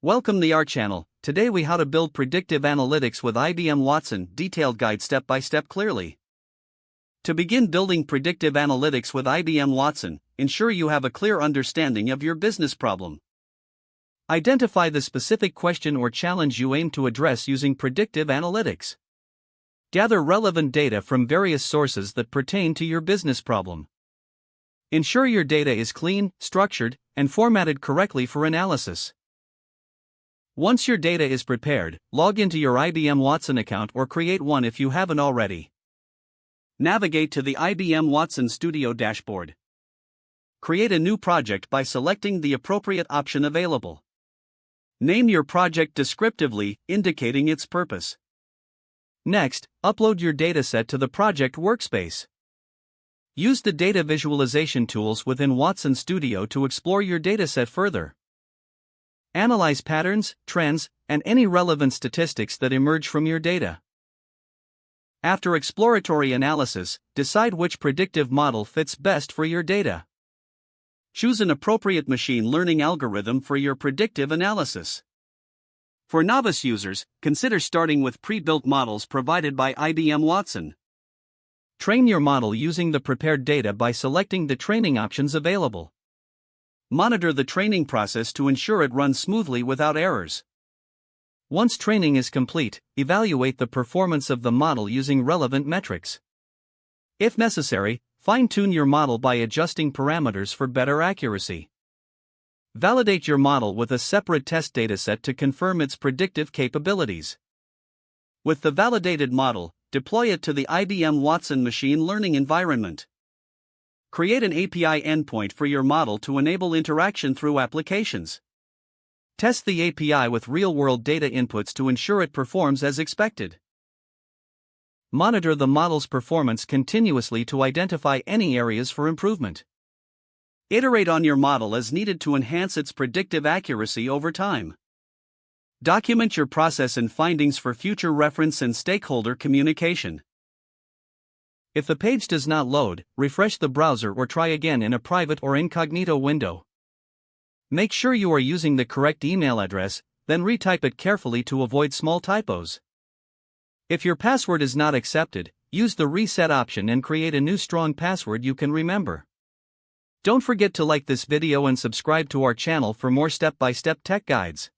Welcome to our channel. Today we how to build predictive analytics with IBM Watson, detailed guide step by step clearly. To begin building predictive analytics with IBM Watson, ensure you have a clear understanding of your business problem. Identify the specific question or challenge you aim to address using predictive analytics. Gather relevant data from various sources that pertain to your business problem. Ensure your data is clean, structured, and formatted correctly for analysis. Once your data is prepared, log into your IBM Watson account or create one if you haven't already. Navigate to the IBM Watson Studio dashboard. Create a new project by selecting the appropriate option available. Name your project descriptively, indicating its purpose. Next, upload your dataset to the project workspace. Use the data visualization tools within Watson Studio to explore your dataset further. Analyze patterns, trends, and any relevant statistics that emerge from your data. After exploratory analysis, decide which predictive model fits best for your data. Choose an appropriate machine learning algorithm for your predictive analysis. For novice users, consider starting with pre-built models provided by IBM Watson. Train your model using the prepared data by selecting the training options available. Monitor the training process to ensure it runs smoothly without errors. Once training is complete, evaluate the performance of the model using relevant metrics. If necessary, fine-tune your model by adjusting parameters for better accuracy. Validate your model with a separate test dataset to confirm its predictive capabilities. With the validated model, deploy it to the IBM Watson machine learning environment. Create an API endpoint for your model to enable interaction through applications. Test the API with real-world data inputs to ensure it performs as expected. Monitor the model's performance continuously to identify any areas for improvement. Iterate on your model as needed to enhance its predictive accuracy over time. Document your process and findings for future reference and stakeholder communication. If the page does not load, refresh the browser or try again in a private or incognito window. Make sure you are using the correct email address, then retype it carefully to avoid small typos. If your password is not accepted, use the reset option and create a new strong password you can remember. Don't forget to like this video and subscribe to our channel for more step-by-step tech guides.